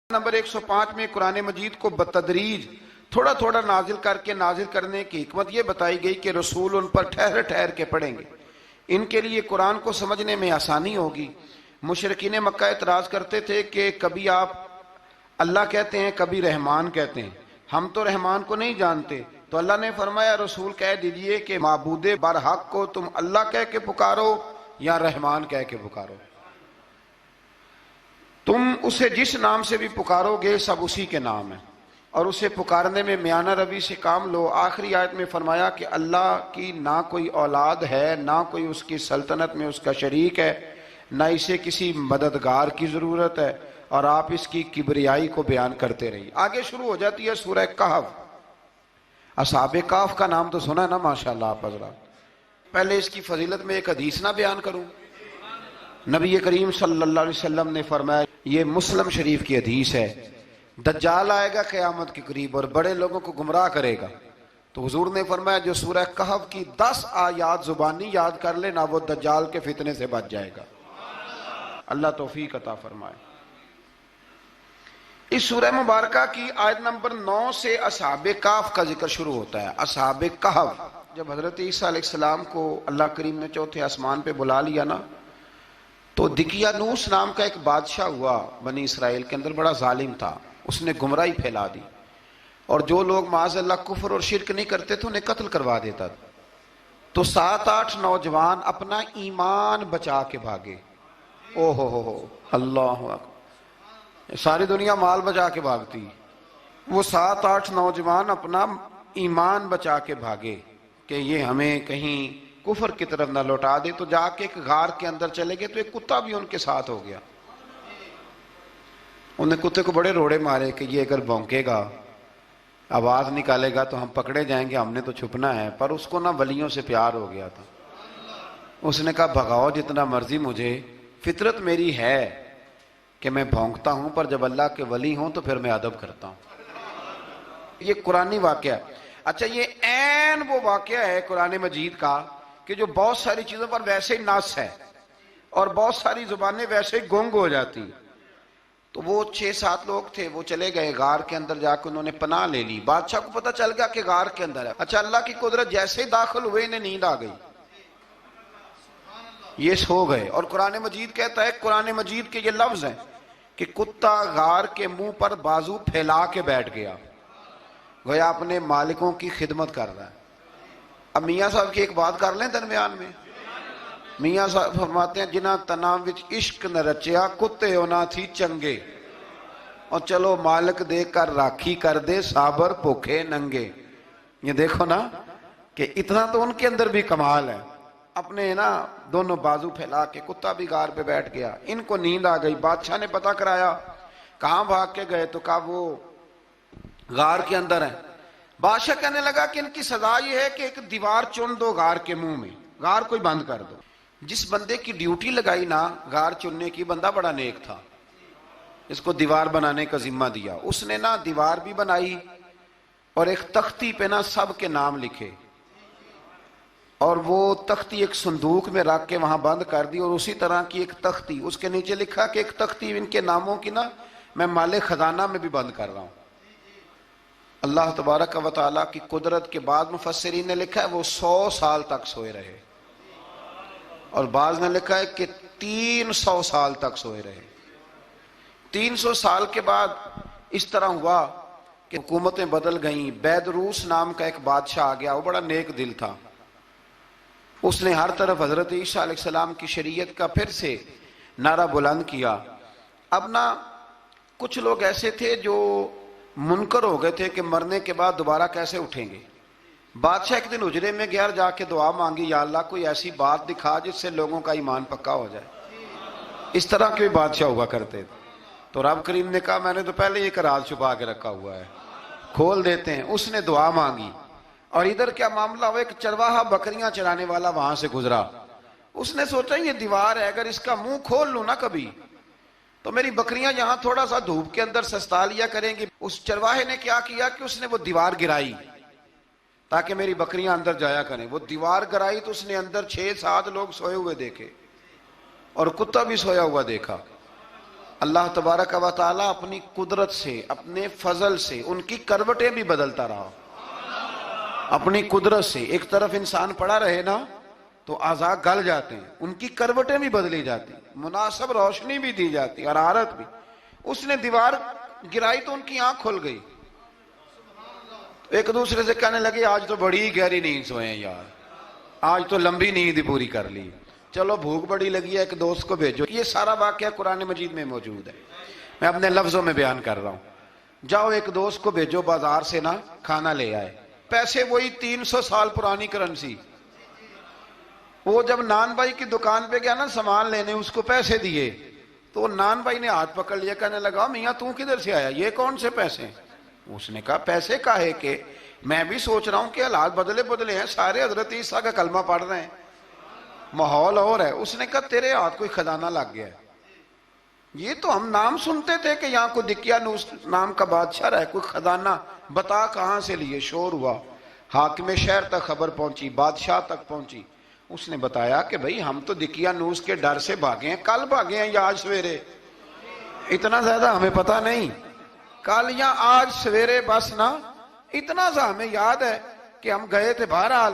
Number 105 میں قرآن مجید کو بتدریج تھوڑا تھوڑا نازل کر کے نازل کرنے کی حکمت یہ بتائی گئی کہ رسول ان پر ٹھہر ٹھہر کے پڑھیں گے، ان کے لیے قرآن کو سمجھنے میں آسانی ہوگی۔ مشرکین مکہ اعتراض کرتے تھے کہ کبھی آپ اللہ کہتے ہیں کبھی رحمان کہتے ہیں، ہم تو رحمان کو نہیں جانتے، تو اللہ نے فرمایا رسول کہہ دیجئے کہ معبود برحق کو تم اللہ کہہ کے پکارو یا رحمان کہہ کے پکارو، تم اسے جس نام سے بھی پکارو گے سب اسی کے نام ہیں، اور اسے پکارنے میں میانہ روی سے کام لو۔ آخری آیت میں فرمایا کہ اللہ کی نہ کوئی اولاد ہے، نہ کوئی اس کی سلطنت میں اس کا شریک ہے، نہ اسے کسی مددگار کی ضرورت ہے، اور آپ اس کی کبریائی کو بیان کرتے رہیے۔ آگے شروع ہو جاتی ہے سورہ کہف۔ اصحاب کہف کا نام تو سنا ہے نا ماشاءاللہ آپ حضرات۔ پہلے اس کی فضیلت میں ایک حدیث نہ بیان کروں؟ نبی کریم صلی اللہ علیہ وسلم نے فرمایا، یہ مسلم شریف کی حدیث ہے، دجال آئے گا قیامت کے قریب اور بڑے لوگوں کو گمراہ کرے گا، تو حضور نے فرمایا جو سورہ کہف کی 10 آیات زبانی یاد کر لے نہ وہ دجال کے فتنے سے بچ جائے گا۔ اللہ توفیق عطا فرمائے۔ اس سورہ مبارکہ کی آیت نمبر 9 سے اصحاب کہف کا ذکر شروع ہوتا ہے۔ اصحاب کہف، جب حضرت عیسیٰ علیہ السلام کو اللہ کریم نے چوتھے آسمان پہ بلا لیا نا، تو دقیانوس نام کا ایک بادشاہ ہوا بنی اسرائیل کے اندر، بڑا ظالم تھا، اس نے گمراہی پھیلا دی، اور جو لوگ معاذ اللہ کفر اور شرک نہیں کرتے تھے انہیں قتل کروا دیتا تھا۔ تو 7-8 نوجوان اپنا ایمان بچا کے بھاگے۔ او ہو اللہ اکبر، ساری دنیا مال بچا کے بھاگتی، وہ 7-8 نوجوان اپنا ایمان بچا کے بھاگے کہ یہ ہمیں کہیں کفر کی طرف نہ لوٹا دے، تو جا کے ایک غار کے اندر چلے گئے، تو ایک کتا بھی ان کے ساتھ ہو گیا۔ انہیں کتے کو بڑے روڑے مارے کہ یہ اگر بھونکے گا، آواز نکالے گا تو ہم پکڑے جائیں گے، ہم نے تو چھپنا ہے، پر اس کو نہ ولیوں سے پیار ہو گیا تھا۔ اس نے کہا بھگاؤ جتنا مرضی مجھے، فطرت میری ہے کہ میں بھونکتا ہوں، پر جب اللہ کے ولی ہوں تو پھر میں ادب کرتا ہوں۔ یہ قرآنی واقعہ ہے۔ اچھا، یہ عین وہ واقعہ ہے قرآن مجید کا کہ جو بہت ساری چیزوں پر ویسے ہی نص ہے اور بہت ساری زبانیں ویسے ہی گنگ ہو جاتی۔ تو وہ 6-7 لوگ تھے، وہ چلے گئے غار کے اندر، جا کے انہوں نے پناہ لے لی۔ بادشاہ کو پتہ چل گیا کہ غار کے اندر ہے۔ اچھا، اللہ کی قدرت، جیسے ہی داخل ہوئے انہیں نیند آ گئی، یہ سو گئے۔ اور قرآن مجید کہتا ہے، قرآن مجید کے یہ لفظ ہیں کہ کتا غار کے منہ پر بازو پھیلا کے بیٹھ گیا، گویا اپنے مالکوں کی خدمت کر رہا ہے۔ اب میاں صاحب کی ایک بات کر لیں درمیان میں۔ میاں صاحب فرماتے ہیں جنہ تناں وچ عشق نہ رچیا، کتے ہونا تھی چنگے، اور چلو مالک دے کر راکھی کر دے، صابر بھوکے ننگے۔ یہ دیکھو نا کہ اتنا تو ان کے اندر بھی کمال ہے، اپنے نا دونوں بازو پھیلا کے، کتا بھی غار پہ بیٹھ گیا۔ ان کو نیند آ گئی، بادشاہ نے پتہ کرایا، کہاں بھاگ کے گئے؟ تو کہا وہ غار کے اندر ہیں۔ بادشاہ کہنے لگا کہ ان کی سزا یہ ہے کہ ایک دیوار چن دو غار کے منہ میں، غار کوئی بند کر دو۔ جس بندے کی ڈیوٹی لگائی نا غار چننے کی، بندہ بڑا نیک تھا، اس کو دیوار بنانے کا ذمہ دیا، اس نے نا دیوار بھی بنائی اور ایک تختی پہ نا سب کے نام لکھے، اور وہ تختی ایک صندوق میں رکھ کے وہاں بند کر دی، اور اسی طرح کی ایک تختی اس کے نیچے لکھا کہ ایک تختی ان کے ناموں کی نا میں مال خزانہ میں بھی بند کر رہا ہوں۔ اللہ تبارک و تعالیٰ کی قدرت کے بعد مفسرین نے لکھا ہے وہ 100 سال تک سوئے رہے، اور بعض نے لکھا ہے کہ 300 سال تک سوئے رہے۔ 300 سال کے بعد اس طرح ہوا کہ حکومتیں بدل گئیں۔ بیدروس نام کا ایک بادشاہ آ گیا، وہ بڑا نیک دل تھا، اس نے ہر طرف حضرت عیسیٰ علیہ السلام کی شریعت کا پھر سے نعرہ بلند کیا۔ اب نا کچھ لوگ ایسے تھے جو منکر ہو گئے تھے کہ مرنے کے بعد دوبارہ کیسے اٹھیں گے۔ بادشاہ ایک دن حجرے میں گیا، جا کے دعا مانگی، یا اللہ کوئی ایسی بات دکھا جس سے لوگوں کا ایمان پکا ہو جائے۔ اس طرح کے بھی بادشاہ ہوا کرتے تھے۔ تو رب کریم نے کہا میں نے تو پہلے یہ راز چھپا کے رکھا ہوا ہے، کھول دیتے ہیں۔ اس نے دعا مانگی، اور ادھر کیا معاملہ ہوا، ایک چرواہا بکریاں چرانے والا وہاں سے گزرا، اس نے سوچا یہ دیوار ہے، اگر اس کا منہ کھول لوں نا کبھی تو میری بکریاں یہاں تھوڑا سا دھوپ کے اندر سستا لیا کریں گی۔ اس چرواہے نے کیا کیا کہ اس نے وہ دیوار گرائی تاکہ میری بکریاں اندر جایا کریں۔ وہ دیوار گرائی تو اس نے اندر 6-7 لوگ سوئے ہوئے دیکھے، اور کتا بھی سویا ہوا دیکھا۔ اللہ تبارک و تعالیٰ اپنی قدرت سے، اپنے فضل سے ان کی کروٹیں بھی بدلتا رہا، اپنی قدرت سے۔ ایک طرف انسان پڑا رہے نا تو اعضاء گل جاتے ہیں، ان کی کروٹیں بھی بدلی جاتی، مناسب روشنی بھی دی جاتی، حرارت بھی۔ اس نے دیوار گرائی تو ان کی آنکھ کھل گئی، ایک دوسرے سے کہنے لگے آج تو بڑی گہری نیند سوئے ہیں یار، آج تو لمبی نیند ہی پوری کر لی، چلو بھوک بڑی لگی ہے ایک دوست کو بھیجو۔ یہ سارا واقعہ قرآن مجید میں موجود ہے، میں اپنے لفظوں میں بیان کر رہا ہوں۔ جاؤ ایک دوست کو بھیجو بازار سے نا کھانا لے آئے، پیسے وہی 300 سال پرانی کرنسی۔ وہ جب نان بھائی کی دکان پہ گیا نا سامان لینے، اس کو پیسے دیے تو نان بھائی نے ہاتھ پکڑ لیا، کہنے لگا میاں تو کدھر سے آیا، یہ کون سے پیسے؟ اس نے کہا پیسے کاہے کہ میں بھی سوچ رہا ہوں کہ حالات بدلے ہیں، سارے حضرت عیسیٰ کا کلمہ پڑھ رہے ہیں، ماحول اور ہے۔ اس نے کہا تیرے ہاتھ کوئی خزانہ لگ گیا ہے، یہ تو ہم نام سنتے تھے کہ یہاں کوئی دقیانوس نام کا بادشاہ رہا ہے، کوئی خزانہ، بتا کہاں سے لیے؟ شور ہوا، حاکم شہر تک خبر پہنچی، بادشاہ تک پہنچی۔ اس نے بتایا کہ بھئی ہم تو دقیانوس کے ڈر سے بھاگے ہیں، کل بھاگے ہیں یا آج سویرے، اتنا زیادہ ہمیں پتہ نہیں، کل یا آج سویرے بس نا، اتنا سا ہمیں یاد ہے کہ ہم گئے تھے۔ بہرحال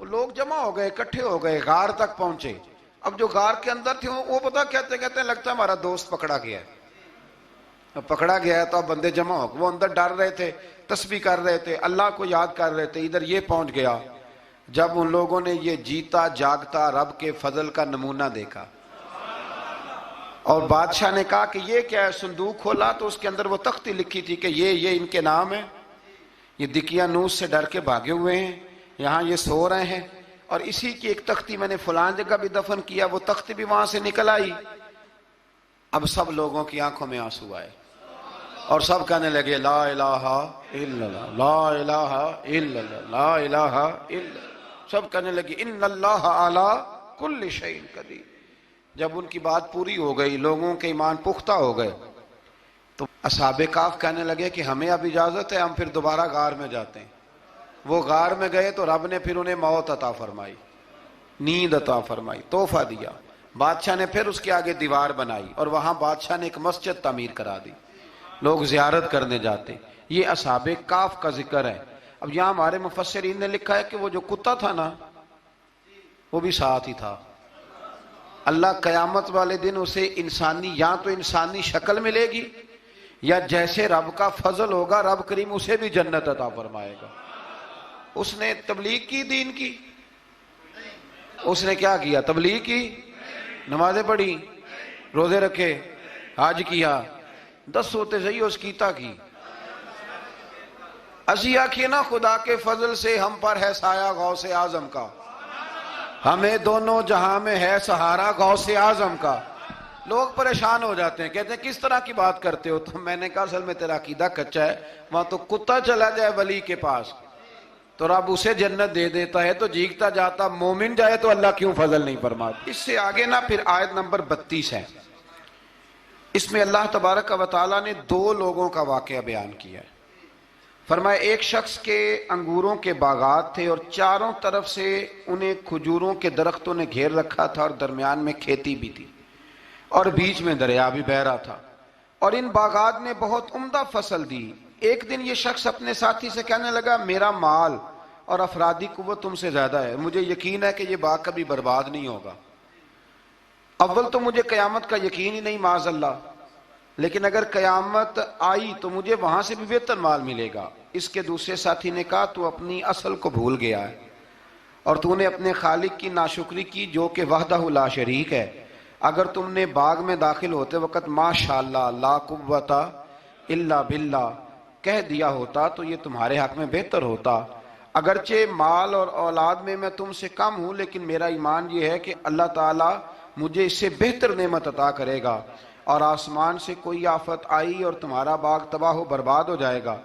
وہ لوگ جمع ہو گئے، اکٹھے ہو گئے، غار تک پہنچے۔ اب جو غار کے اندر تھے وہ پتہ کہتے کہتے لگتا ہے ہمارا دوست پکڑا گیا ہے، پکڑا گیا ہے۔ تو اب بندے جمع ہو گئے، وہ اندر ڈر رہے تھے، تسبیح کر رہے تھے، اللہ کو یاد کر رہے تھے۔ ادھر یہ پہنچ گیا، جب ان لوگوں نے یہ جیتا جاگتا رب کے فضل کا نمونہ دیکھا اور بادشاہ نے کہا کہ یہ کیا ہے، صندوق کھولا تو اس کے اندر وہ تختی لکھی تھی کہ یہ ان کے نام ہے، یہ دقیانوس سے ڈر کے بھاگے ہوئے ہیں، یہاں یہ سو رہے ہیں، اور اسی کی ایک تختی میں نے فلان جگہ بھی دفن کیا، وہ تختی بھی وہاں سے نکل آئی۔ اب سب لوگوں کی آنکھوں میں آنسو آئے اور سب کہنے لگے لا الہ الا اللہ، لا الہ الا اللہ، لا الہ الا اللہ۔ سب کہنے لگے ان اللہ علی کل شیء قدیر۔ جب ان کی بات پوری ہو گئی، لوگوں کے ایمان پختہ ہو گئے، تو اصحاب کہف کہنے لگے کہ ہمیں اب اجازت ہے، ہم پھر دوبارہ غار میں جاتے ہیں۔ وہ غار میں گئے تو رب نے پھر انہیں موت عطا فرمائی، نیند عطا فرمائی، تحفہ دیا۔ بادشاہ نے پھر اس کے آگے دیوار بنائی اور وہاں بادشاہ نے ایک مسجد تعمیر کرا دی، لوگ زیارت کرنے جاتے۔ یہ اصحاب کہف کا ذکر ہے۔ اب یہاں ہمارے مفسرین نے لکھا ہے کہ وہ جو کتا تھا نا وہ بھی ساتھ ہی تھا۔ اللہ قیامت والے دن اسے انسانی، یا تو انسانی شکل ملے گی یا جیسے رب کا فضل ہوگا رب کریم اسے بھی جنت عطا فرمائے گا۔ اس نے تبلیغ کی، دین کی، اس نے کیا کیا؟ تبلیغ کی، نمازیں پڑھی، روزے رکھے، حج کیا، 10 ہوتے صحیح اس کیتا کی۔ اسی آکھیے نا خدا کے فضل سے ہم پر ہے سایہ غوث اعظم کا، ہمیں دونوں جہاں میں ہے سہارا غوث اعظم کا۔ لوگ پریشان ہو جاتے ہیں، کہتے ہیں کس طرح کی بات کرتے ہو؟ تو میں نے کہا اصل میں تیرا عقیدہ کچا ہے، وہاں تو کتا چلا جائے ولی کے پاس تو رب اسے جنت دے دیتا ہے، تو جیگتا جاتا مومن جائے تو اللہ کیوں فضل نہیں فرماتا؟ اس سے آگے نا پھر آیت نمبر 32 ہے، اس میں اللہ تبارک و تعالیٰ نے 2 لوگوں کا واقعہ بیان کیا ہے۔ فرمایا ایک شخص کے انگوروں کے باغات تھے اور چاروں طرف سے انہیں کھجوروں کے درختوں نے گھیر رکھا تھا اور درمیان میں کھیتی بھی تھی اور بیچ میں دریا بھی بہہ رہا تھا، اور ان باغات نے بہت عمدہ فصل دی۔ ایک دن یہ شخص اپنے ساتھی سے کہنے لگا میرا مال اور افرادی قوت تم سے زیادہ ہے، مجھے یقین ہے کہ یہ باغ کبھی برباد نہیں ہوگا۔ اول تو مجھے قیامت کا یقین ہی نہیں معاذ اللہ، لیکن اگر قیامت آئی تو مجھے وہاں سے بھی بہتر مال ملے گا۔ اس کے دوسرے ساتھی نے کہا تو اپنی اصل کو بھول گیا ہے اور تو نے اپنے خالق کی ناشکری کی جو کہ وحدہ لا شریک ہے۔ اگر تم نے باغ میں داخل ہوتے وقت ماشاءاللہ لا قوت الا باللہ کہہ دیا ہوتا تو یہ تمہارے حق میں بہتر ہوتا۔ اگرچہ مال اور اولاد میں تم سے کم ہوں، لیکن میرا ایمان یہ ہے کہ اللہ تعالیٰ مجھے اس سے بہتر نعمت عطا کرے گا، اور آسمان سے کوئی آفت آئی اور تمہارا باغ تباہ و برباد ہو جائے گا،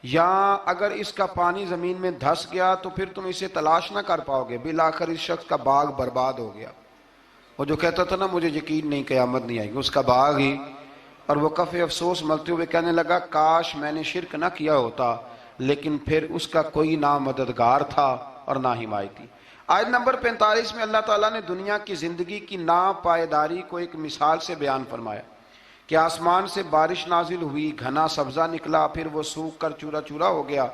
یا اگر اس کا پانی زمین میں دھس گیا تو پھر تم اسے تلاش نہ کر پاؤ گے۔ بالآخر اس شخص کا باغ برباد ہو گیا۔ وہ جو کہتا تھا نا مجھے یقین نہیں قیامت نہیں آئے گی، اس کا باغ ہی، اور وہ کف افسوس ملتے ہوئے کہنے لگا کاش میں نے شرک نہ کیا ہوتا، لیکن پھر اس کا کوئی نہ مددگار تھا اور نہ حمایتی۔ آیت نمبر 45 میں اللہ تعالیٰ نے دنیا کی زندگی کی ناپائیداری کو ایک مثال سے بیان فرمایا کہ آسمان سے بارش نازل ہوئی، گھنا سبزہ نکلا، پھر وہ سوکھ کر چورا چورا ہو گیا،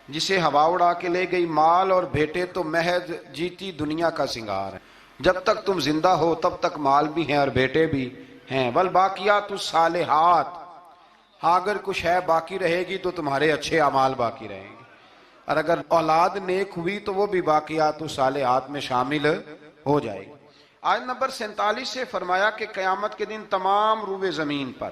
جسے ہوا اڑا کے لے گئی۔ مال اور بیٹے تو محض جیتی دنیا کا سنگار ہے، جب تک تم زندہ ہو تب تک مال بھی ہیں اور بیٹے بھی ہیں۔ والباقیات الصالحات، ہاں اگر کچھ ہے باقی رہے گی تو تمہارے اچھے اعمال باقی رہیں گے، اور اگر اولاد نیک ہوئی تو وہ بھی باقیات الصالحات میں شامل ہو جائے گی۔ آیت نمبر 47 سے فرمایا کہ قیامت کے دن تمام روئے زمین پر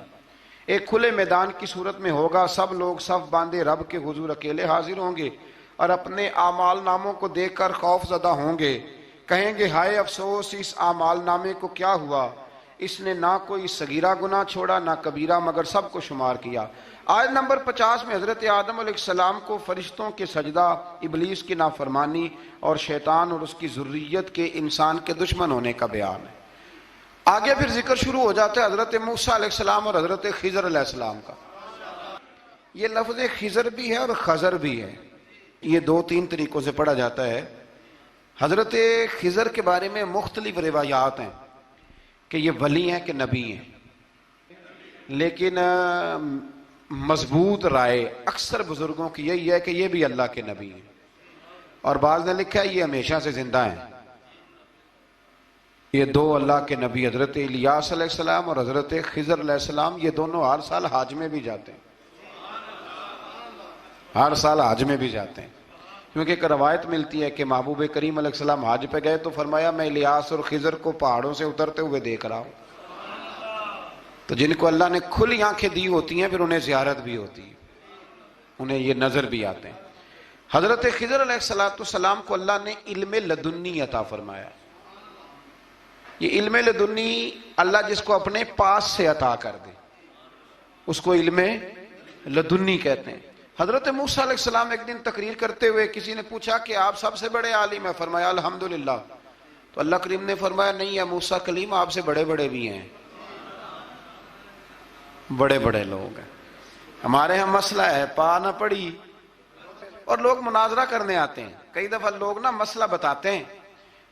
ایک کھلے میدان کی صورت میں ہوگا، سب لوگ صف باندھے رب کے حضور اکیلے حاضر ہوں گے اور اپنے اعمال ناموں کو دیکھ کر خوف زدہ ہوں گے، کہیں گے ہائے افسوس، اس اعمال نامے کو کیا ہوا، اس نے نہ کوئی صغیرہ گناہ چھوڑا نہ کبیرہ، مگر سب کو شمار کیا۔ آیت نمبر 50 میں حضرت آدم علیہ السلام کو فرشتوں کے سجدہ، ابلیس کی نافرمانی اور شیطان اور اس کی ذریت کے انسان کے دشمن ہونے کا بیان ہے۔ آگے پھر ذکر شروع ہو جاتا ہے حضرت موسیٰ علیہ السلام اور حضرت خضر علیہ السلام کا۔ یہ لفظ خضر بھی ہے اور خضر بھی ہے، یہ دو تین طریقوں سے پڑھا جاتا ہے۔ حضرت خضر کے بارے میں مختلف روایات ہیں کہ یہ ولی ہیں کہ نبی ہیں، لیکن مضبوط رائے اکثر بزرگوں کی یہی ہے کہ یہ بھی اللہ کے نبی ہیں، اور بعض نے لکھا ہے یہ ہمیشہ سے زندہ ہیں۔ یہ دو اللہ کے نبی حضرت الیاس علیہ السلام اور حضرت خضر علیہ السلام، یہ دونوں ہر سال حج میں بھی جاتے ہیں، ہر سال حج میں بھی جاتے ہیں، کیونکہ ایک روایت ملتی ہے کہ محبوب کریم علیہ السلام حج پہ گئے تو فرمایا میں الیاس اور خضر کو پہاڑوں سے اترتے ہوئے دیکھ رہا ہوں۔ تو جن کو اللہ نے کھلی آنکھیں دی ہوتی ہیں پھر انہیں زیارت بھی ہوتی ہے، انہیں یہ نظر بھی آتے ہیں۔ حضرت خضر علیہ السلام کو اللہ نے علم لدنی عطا فرمایا۔ یہ علم لدنی اللہ جس کو اپنے پاس سے عطا کر دے اس کو علم لدنی کہتے ہیں۔ حضرت موسیٰ علیہ السلام ایک دن تقریر کرتے ہوئے کسی نے پوچھا کہ آپ سب سے بڑے عالم ہیں، فرمایا الحمدللہ۔ تو اللہ کریم نے فرمایا نہیں ہے موسیٰ کلیم، آپ سے بڑے بڑے بھی ہیں، بڑے بڑے لوگ ہیں۔ ہمارے ہاں مسئلہ ہے پا نہ پڑی، اور لوگ مناظرہ کرنے آتے ہیں، کئی دفعہ لوگ نا مسئلہ بتاتے ہیں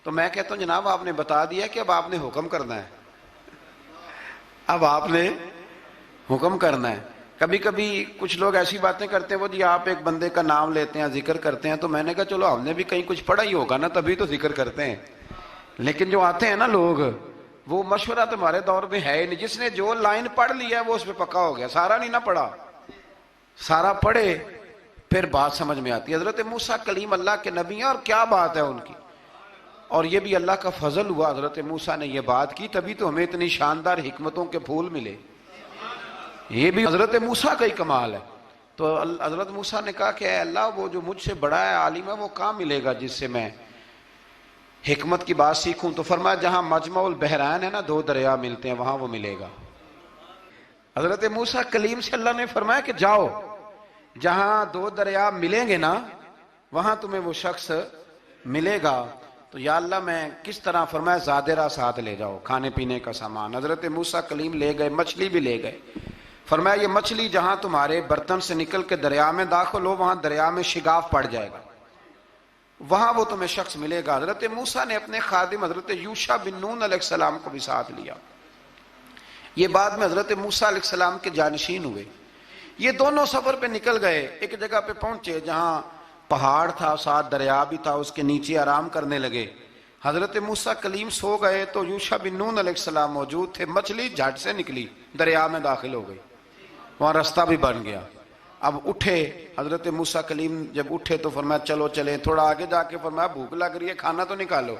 تو میں کہتا ہوں جناب آپ نے بتا دیا کہ اب آپ نے حکم کرنا ہے، اب آپ نے حکم کرنا ہے۔ کبھی کبھی کچھ لوگ ایسی باتیں کرتے ہیں وہ جی آپ ایک بندے کا نام لیتے ہیں ذکر کرتے ہیں، تو میں نے کہا چلو ہم نے بھی کہیں کچھ پڑھا ہی ہوگا نا تبھی تو ذکر کرتے ہیں، لیکن جو آتے ہیں نا لوگ وہ مشورہ تمہارے دور میں ہے ہی نہیں، جس نے جو لائن پڑھ لی ہے وہ اس پہ پکا ہو گیا، سارا نہیں نہ پڑھا، سارا پڑھے پھر بات سمجھ میں آتی ہے۔ حضرت موسیٰ کلیم اللہ کے نبی ہیں، اور کیا بات ہے ان کی، اور یہ بھی اللہ کا فضل ہوا حضرت موسیٰ نے یہ بات کی تبھی تو ہمیں اتنی شاندار حکمتوں کے پھول ملے، یہ بھی حضرت موسیٰ کا ہی کمال ہے۔ تو حضرت موسیٰ نے کہا کہ اے اللہ وہ جو مجھ سے بڑا ہے عالم ہے وہ کہاں ملے گا جس سے میں حکمت کی بات سیکھوں؟ تو فرمایا جہاں مجمع البحرین ہے نا، دو دریا ملتے ہیں، وہاں وہ ملے گا۔ حضرت موسیٰ کلیم سے اللہ نے فرمایا کہ جاؤ جہاں دو دریا ملیں گے نا وہاں تمہیں وہ شخص ملے گا۔ تو یا اللہ میں کس طرح؟ فرمایا زادرہ ساتھ لے جاؤ، کھانے پینے کا سامان۔ حضرت موسیٰ کلیم لے گئے، مچھلی بھی لے گئے۔ فرمایا یہ مچھلی جہاں تمہارے برتن سے نکل کے دریا میں داخل ہو وہاں دریا میں شگاف پڑ جائے گا، وہاں وہ تمہیں شخص ملے گا۔ حضرت موسیٰ نے اپنے خادم حضرت یوشع بن نون علیہ السلام کو بھی ساتھ لیا، یہ بعد میں حضرت موسیٰ علیہ السلام کے جانشین ہوئے۔ یہ دونوں سفر پہ نکل گئے، ایک جگہ پہ پہنچے جہاں پہاڑ تھا، ساتھ دریا بھی تھا، اس کے نیچے آرام کرنے لگے۔ حضرت موسیٰ کلیم سو گئے تو یوشع بن نون علیہ السلام موجود تھے، مچھلی جھٹ سے نکلی دریا میں داخل ہو گئی، وہاں راستہ بھی بن گیا۔ اب اٹھے حضرت موسیٰ کلیم، جب اٹھے تو فرمایا چلو چلیں، تھوڑا آگے جا کے فرمایا بھوک لگ رہی ہے کھانا تو نکالو۔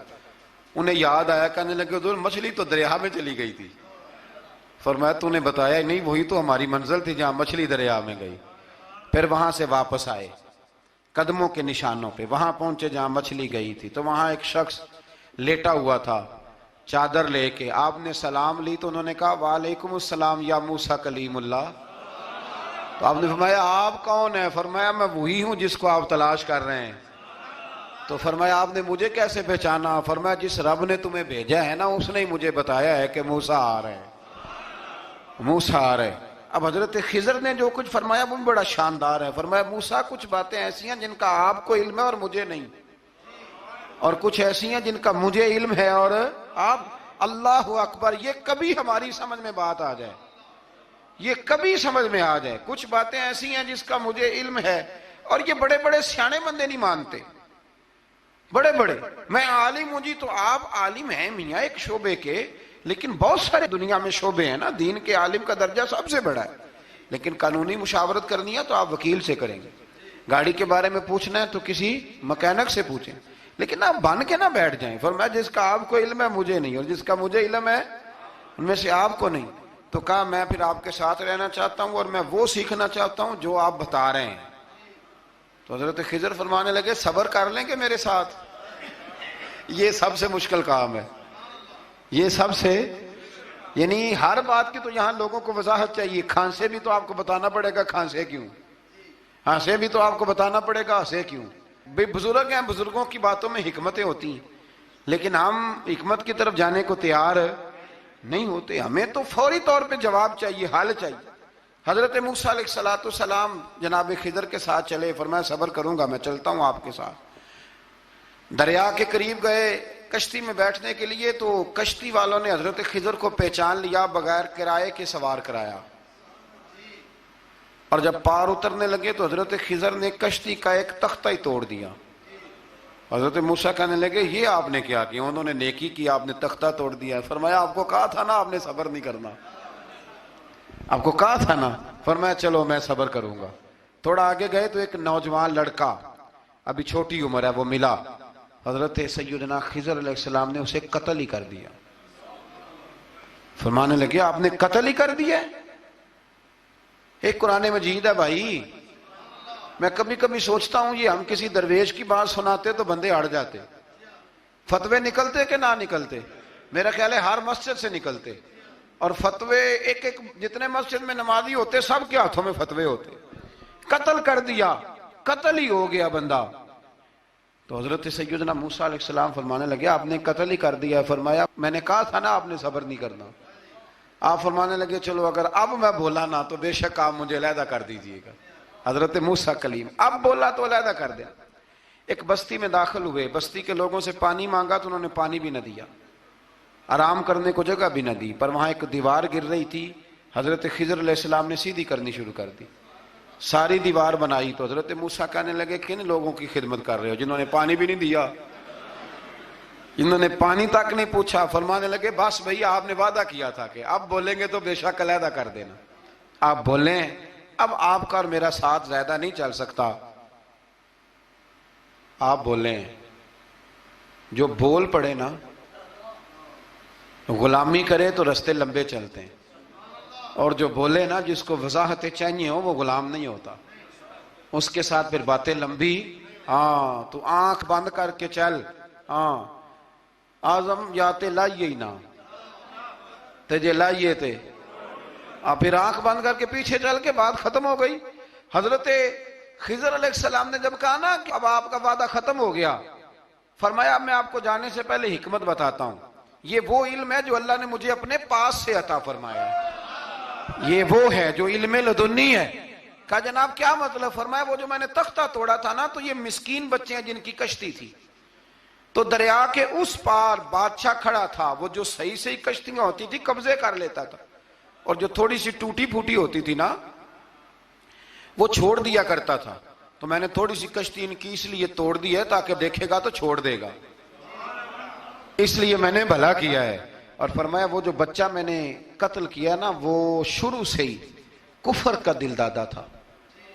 انہیں یاد آیا، کہنے لگے حضور مچھلی تو دریا میں چلی گئی تھی۔ فرمایا تو نے بتایا نہیں، وہی تو ہماری منزل تھی جہاں مچھلی دریا میں گئی۔ پھر وہاں سے واپس آئے قدموں کے نشانوں پہ، وہاں پہنچے جہاں مچھلی گئی تھی، تو وہاں ایک شخص لیٹا ہوا تھا چادر لے کے۔ آپ نے سلام لی تو انہوں نے کہا وعلیکم السلام یا موسیٰ کلیم اللہ۔ تو آپ نے فرمایا آپ کون ہیں؟ فرمایا میں وہی ہوں جس کو آپ تلاش کر رہے ہیں۔ تو فرمایا آپ نے مجھے کیسے پہچانا؟ فرمایا جس رب نے تمہیں بھیجا ہے نا اس نے ہی مجھے بتایا ہے کہ موسیٰ آ رہے ہیں، موسیٰ آ رہے ہیں۔ اب حضرت خضر نے جو کچھ فرمایا وہ بڑا شاندار ہے۔ فرمایا موسیٰ کچھ باتیں ایسی ہیں جن کا آپ کو علم ہے اور مجھے نہیں، اور کچھ ایسی ہیں جن کا مجھے علم ہے اور آپ۔ اللہ اکبر، یہ کبھی ہماری سمجھ میں بات آ جائے یہ کبھی سمجھ میں آ جائے. کچھ باتیں ایسی ہیں جس کا مجھے علم ہے اور یہ بڑے بڑے سیانے بندے نہیں مانتے. بڑے بڑے میں عالم ہوں جی، تو آپ عالم ہیں میاں ایک شعبے کے، لیکن بہت سارے دنیا میں شعبے ہیں نا. دین کے عالم کا درجہ سب سے بڑا ہے، لیکن قانونی مشاورت کرنی ہے تو آپ وکیل سے کریں گے. گاڑی کے بارے میں پوچھنا ہے تو کسی مکینک سے پوچھیں، لیکن آپ بن کے نہ بیٹھ جائیں. فرمایا جس کا آپ کو علم ہے مجھے نہیں، اور جس کا مجھے علم ہے ان میں سے آپ کو نہیں. تو کہا میں پھر آپ کے ساتھ رہنا چاہتا ہوں اور میں وہ سیکھنا چاہتا ہوں جو آپ بتا رہے ہیں. تو حضرت خضر فرمانے لگے صبر کر لیں گے میرے ساتھ؟ یہ سب سے مشکل کام ہے. یہ سب سے، یعنی ہر بات کی تو یہاں لوگوں کو وضاحت چاہیے. کھانسے بھی تو آپ کو بتانا پڑے گا کھانسے کیوں، ہنسے بھی تو آپ کو بتانا پڑے گا ہنسے کیوں. بے بزرگ ہیں، بزرگوں کی باتوں میں حکمتیں ہوتی ہیں، لیکن ہم حکمت کی طرف جانے کو تیار نہیں ہوتے. ہمیں تو فوری طور پہ جواب چاہیے، حل چاہیے. حضرت موسیٰ علیہ السلام جناب خضر کے ساتھ چلے. فرمایا صبر کروں گا، میں چلتا ہوں آپ کے ساتھ. دریا کے قریب گئے کشتی میں بیٹھنے کے لیے، تو کشتی والوں نے حضرت خضر کو پہچان لیا، بغیر کرائے کے سوار کرایا. اور جب پار اترنے لگے تو حضرت خضر نے کشتی کا ایک تختہ ہی توڑ دیا. حضرت موسیٰ کہنے لگے یہ آپ نے کیا کیا؟ انہوں نے نیکی کی، آپ نے تختہ توڑ دیا. فرمایا آپ کو کہا تھا نا آپ نے صبر نہیں کرنا، آپ کو کہا تھا نا. فرمایا چلو میں صبر کروں گا. تھوڑا آگے گئے تو ایک نوجوان لڑکا، ابھی چھوٹی عمر ہے، وہ ملا. حضرت سیدنا خضر علیہ السلام نے اسے قتل ہی کر دیا. فرمانے لگے آپ نے قتل ہی کر دیا؟ ایک قرآن مجید ہے بھائی. میں کبھی کبھی سوچتا ہوں یہ ہم کسی درویش کی بات سناتے تو بندے اڑ جاتے. فتوے نکلتے کہ نہ نکلتے؟ میرا خیال ہے ہر مسجد سے نکلتے. اور فتوے ایک ایک جتنے مسجد میں نمازی ہوتے سب کے ہاتھوں میں فتوے ہوتے. قتل کر دیا، قتل ہی ہو گیا بندہ. تو حضرت سیدنا موسیٰ علیہ السلام فرمانے لگے آپ نے قتل ہی کر دیا. فرمایا میں نے کہا تھا نا آپ نے صبر نہیں کرنا. آپ فرمانے لگے چلو اگر اب میں بولا نا تو بے شک آپ مجھے علیحدہ کر دیجئے گا. حضرت موسیٰ کلیم اب بولا تو علیحدہ کر دیا. ایک بستی میں داخل ہوئے، بستی کے لوگوں سے پانی مانگا تو انہوں نے پانی بھی نہ دیا، آرام کرنے کو جگہ بھی نہ دی. پر وہاں ایک دیوار گر رہی تھی، حضرت خضر علیہ السلام نے سیدھی کرنی شروع کر دی. ساری دیوار بنائی. تو حضرت موسیٰ کہنے لگے کن لوگوں کی خدمت کر رہے ہو جنہوں نے پانی بھی نہیں دیا، انہوں نے پانی تک نہیں پوچھا. فرمانے لگے بس بھئی آپ نے وعدہ کیا تھا کہ اب بولیں گے تو بے شک علیحدہ کر دینا. آپ بولیں، اب آپ کا اور میرا ساتھ زیادہ نہیں چل سکتا. آپ بولیں. جو بول پڑے نا، غلامی کرے تو رستے لمبے چلتے ہیں، اور جو بولے نا جس کو وضاحتیں چاہیے ہو وہ غلام نہیں ہوتا، اس کے ساتھ پھر باتیں لمبی. ہاں تو آنکھ بند کر کے چل. ہاں آزم یاتے لائیے ہی نہ تجھے لائیے تھے، پھر آنکھ بند کر کے پیچھے چل کے بات ختم ہو گئی. حضرت خضر علیہ السلام نے جب کہا نا کہ اب آپ کا وعدہ ختم ہو گیا، فرمایا اب میں آپ کو جانے سے پہلے حکمت بتاتا ہوں. یہ وہ علم ہے جو اللہ نے مجھے اپنے پاس سے عطا فرمایا ہے. یہ وہ ہے جو علم لدنی ہے. کہا جناب کیا مطلب؟ فرمایا وہ جو میں نے تختہ توڑا تھا نا، تو یہ مسکین بچے ہیں جن کی کشتی تھی، تو دریا کے اس پار بادشاہ کھڑا تھا. وہ جو صحیح صحیح کشتیاں ہوتی تھی قبضے کر لیتا تھا، اور جو تھوڑی سی ٹوٹی پھوٹی ہوتی تھی نا وہ چھوڑ دیا کرتا تھا. تو میں نے تھوڑی سی کشتی ان کی اس لیے توڑ دی ہے تاکہ دیکھے گا تو چھوڑ دے گا، اس لیے میں نے بھلا کیا ہے. اور فرمایا وہ جو بچہ میں نے قتل کیا نا وہ شروع سے ہی کفر کا دل دادا تھا.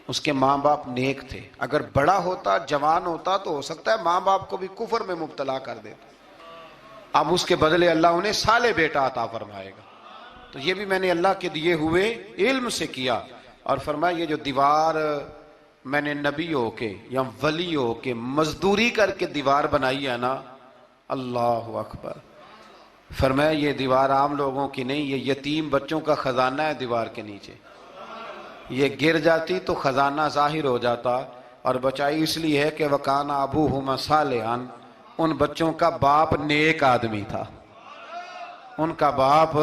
اس کے ماں باپ نیک تھے، اگر بڑا ہوتا جوان ہوتا تو ہو سکتا ہے ماں باپ کو بھی کفر میں مبتلا کر دیتا. اب اس کے بدلے اللہ انہیں صالح بیٹا عطا فرمائے گا. تو یہ بھی میں نے اللہ کے دیے ہوئے علم سے کیا. اور فرمایا یہ جو دیوار میں نے نبی ہو کے یا ولی ہو کے مزدوری کر کے دیوار بنائی ہے نا، اللہ اکبر. فرمایا یہ دیوار عام لوگوں کی نہیں، یہ یتیم بچوں کا خزانہ ہے دیوار کے نیچے. یہ گر جاتی تو خزانہ ظاہر ہو جاتا، اور بچائی اس لیے ہے کہ وَكَانَ أَبُوهُمَا صَالِحًا، ان بچوں کا باپ نیک آدمی تھا. ان کا باپ،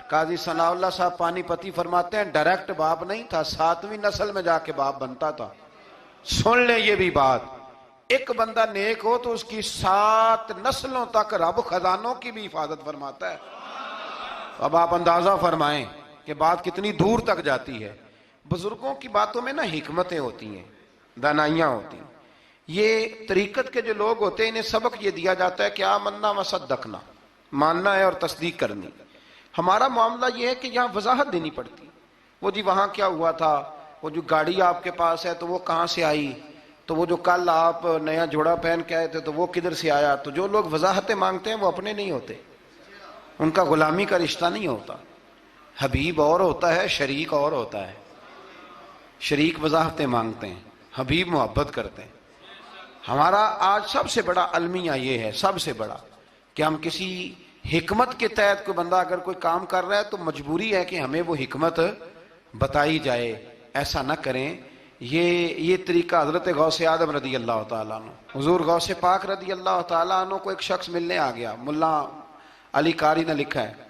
قاضی ثناء اللہ صاحب پانی پتی فرماتے ہیں ڈائریکٹ باپ نہیں تھا، 7ویں نسل میں جا کے باپ بنتا تھا. سن لیں یہ بھی بات، ایک بندہ نیک ہو تو اس کی 7 نسلوں تک رب خزانوں کی بھی حفاظت فرماتا ہے. اب آپ اندازہ فرمائیں کہ بات کتنی دور تک جاتی ہے. بزرگوں کی باتوں میں نا حکمتیں ہوتی ہیں، دانائیاں ہوتی ہیں. یہ طریقت کے جو لوگ ہوتے ہیں انہیں سبق یہ دیا جاتا ہے کہ آمنا و صدقنا، ماننا ہے اور تصدیق کرنی. ہمارا معاملہ یہ ہے کہ یہاں وضاحت دینی پڑتی. وہ جی وہاں کیا ہوا تھا، وہ جو گاڑی آپ کے پاس ہے تو وہ کہاں سے آئی، تو وہ جو کل آپ نیا جوڑا پہن کے آئے تھے تو وہ کدھر سے آیا. تو جو لوگ وضاحتیں مانگتے ہیں وہ اپنے نہیں ہوتے، ان کا غلامی کا رشتہ نہیں ہوتا. حبیب اور ہوتا ہے، شریک اور ہوتا ہے. شریک وضاحتیں مانگتے ہیں، حبیب محبت کرتے ہیں. ہمارا آج سب سے بڑا المیہ یہ ہے، سب سے بڑا، کہ ہم کسی حکمت کے تحت کوئی بندہ اگر کوئی کام کر رہا ہے تو مجبوری ہے کہ ہمیں وہ حکمت بتائی جائے. ایسا نہ کریں. یہ طریقہ حضرت غوث اعظم رضی اللہ تعالیٰ عنہ، حضور غوث پاک رضی اللہ تعالیٰ عنہ کو ایک شخص ملنے آ گیا. ملا علی قاری نے لکھا ہے،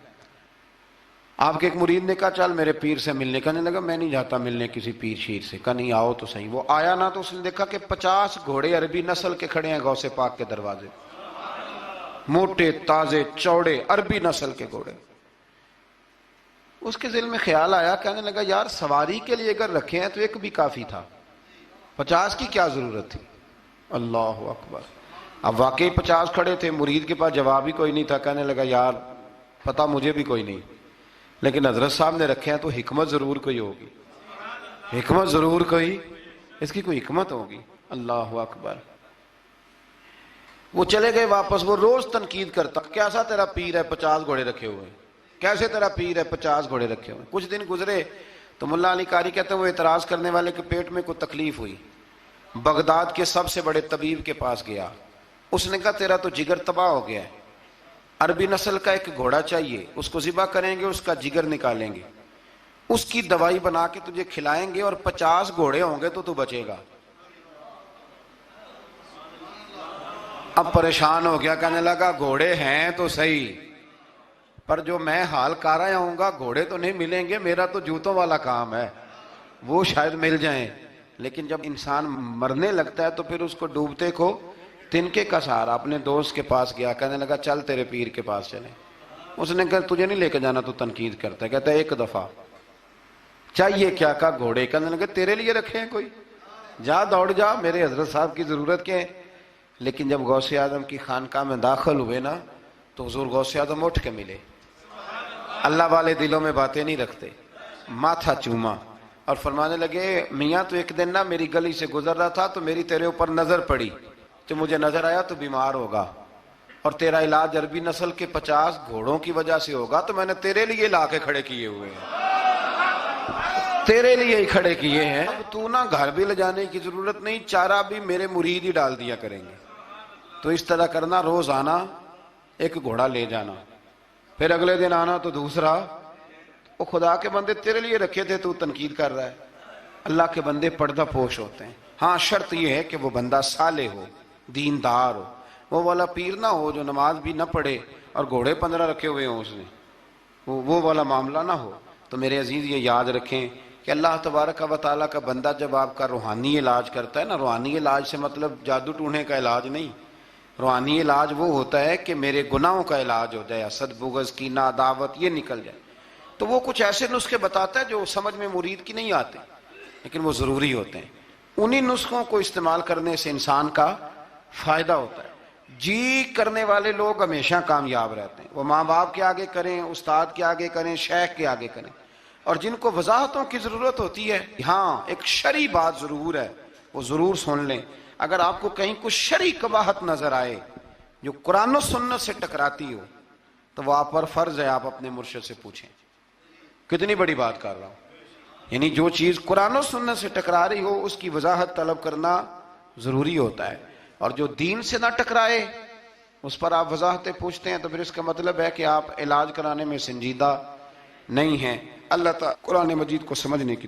آپ کے ایک مرید نے کہا چل میرے پیر سے ملنے. کہنے لگا میں نہیں جاتا ملنے کسی پیر شیر سے. کہا نہیں آؤ تو صحیح. وہ آیا نا تو اس نے دیکھا کہ 50 گھوڑے عربی نسل کے کھڑے ہیں غوث پاک کے دروازے، موٹے تازے چوڑے عربی نسل کے گھوڑے. اس کے دل میں خیال آیا، کہنے لگا یار سواری کے لیے اگر رکھے ہیں تو ایک بھی کافی تھا، 50 کی کیا ضرورت تھی. اللہ اکبر. اب واقعی 50 کھڑے تھے، مرید کے پاس جواب ہی کوئی نہیں تھا. کہنے لگا یار پتہ مجھے بھی کوئی نہیں، لیکن حضرت صاحب نے رکھے ہیں تو حکمت ضرور کوئی ہوگی، حکمت ضرور کوئی، اس کی کوئی حکمت ہوگی. اللہ اکبر. وہ چلے گئے واپس. وہ روز تنقید کرتا، کیسا تیرا پیر ہے 50 گھوڑے رکھے ہوئے، کیسے تیرا پیر ہے 50 گھوڑے رکھے ہوئے. کچھ دن گزرے تو ملا علی قاری کہتے ہیں وہ اعتراض کرنے والے کے پیٹ میں کوئی تکلیف ہوئی، بغداد کے سب سے بڑے طبیب کے پاس گیا. اس نے کہا تیرا تو جگر تباہ ہو گیا ہے، عربی نسل کا ایک گھوڑا چاہیے، اس کو ذبح کریں گے، اس کا جگر نکالیں گے، اس کی دوائی بنا کے تجھے کھلائیں گے اور 50 گھوڑے ہوں گے تو بچے گا. اب پریشان ہو گیا، کہنے لگا گھوڑے ہیں تو صحیح، پر جو میں حال کر رہا ہوں گا گھوڑے تو نہیں ملیں گے، میرا تو جوتوں والا کام ہے، وہ شاید مل جائیں. لیکن جب انسان مرنے لگتا ہے تو پھر اس کو ڈوبتے کو تنکے کا سہارا. اپنے دوست کے پاس گیا، کہنے لگا چل تیرے پیر کے پاس چلیں. اس نے کہا تجھے نہیں لے کے جانا، تو تنقید کرتا ہے. کہتا ہے ایک دفعہ چاہیے کیا؟ کا گھوڑے. کہنے لگا تیرے لیے رکھے ہیں کوئی، جا دوڑ جا، میرے حضرت صاحب کی ضرورت کیا ہے. لیکن جب غوث اعظم کی خانقاہ میں داخل ہوئے نا تو حضور غوث اعظم اٹھ کے ملے. اللہ والے دلوں میں باتیں نہیں رکھتے. ماتھا چوما اور فرمانے لگے میاں تو ایک دن نا میری گلی سے گزر رہا تھا تو میری تیرے اوپر نظر پڑی، تو مجھے نظر آیا تو بیمار ہوگا اور تیرا علاج عربی نسل کے 50 گھوڑوں کی وجہ سے ہوگا، تو میں نے تیرے لیے لا کے کھڑے کیے ہوئے ہیں، تیرے لیے ہی کھڑے کیے ہیں. اب تو نا گھر بھی لے جانے کی ضرورت نہیں، چارہ بھی میرے مرید ہی ڈال دیا کریں گے. تو اس طرح کرنا، روز آنا ایک گھوڑا لے جانا، پھر اگلے دن آنا تو دوسرا. وہ خدا کے بندے تیرے لیے رکھے تھے تو تنقید کر رہا ہے. اللہ کے بندے پردہ پوش ہوتے ہیں. ہاں شرط یہ ہے کہ وہ بندہ صالح ہو، دیندار ہو. وہ والا پیر نہ ہو جو نماز بھی نہ پڑھے اور گھوڑے 15 رکھے ہوئے ہوں اس نے، وہ والا معاملہ نہ ہو. تو میرے عزیز یہ یاد رکھیں کہ اللہ تبارک و تعالیٰ کا بندہ جب آپ کا روحانی علاج کرتا ہے نا، روحانی علاج سے مطلب جادو ٹونے کا علاج نہیں. روحانی علاج وہ ہوتا ہے کہ میرے گناہوں کا علاج ہو جائے، حسد بغض کینہ عداوت یہ نکل جائے. تو وہ کچھ ایسے نسخے بتاتا ہے جو سمجھ میں مرید کی نہیں آتے لیکن وہ ضروری ہوتے ہیں. انہی نسخوں کو استعمال کرنے سے انسان کا فائدہ ہوتا ہے. جی کرنے والے لوگ ہمیشہ کامیاب رہتے ہیں. وہ ماں باپ کے آگے کریں، استاد کے آگے کریں، شیخ کے آگے کریں. اور جن کو وضاحتوں کی ضرورت ہوتی ہے، ہاں ایک شرعی بات ضرور ہے، وہ ضرور سن لیں. اگر آپ کو کہیں کچھ شرعی قباحت نظر آئے جو قرآن و سنت سے ٹکراتی ہو تو وہ آپ پر فرض ہے آپ اپنے مرشد سے پوچھیں. کتنی بڑی بات کر رہا ہوں. یعنی جو چیز قرآن و سنت سے ٹکرا رہی ہو اس کی وضاحت طلب کرنا ضروری ہوتا ہے. اور جو دین سے نہ ٹکرائے اس پر آپ وضاحتیں پوچھتے ہیں تو پھر اس کا مطلب ہے کہ آپ علاج کرانے میں سنجیدہ نہیں ہیں. اللہ تعالیٰ قرآن مجید کو سمجھنے کی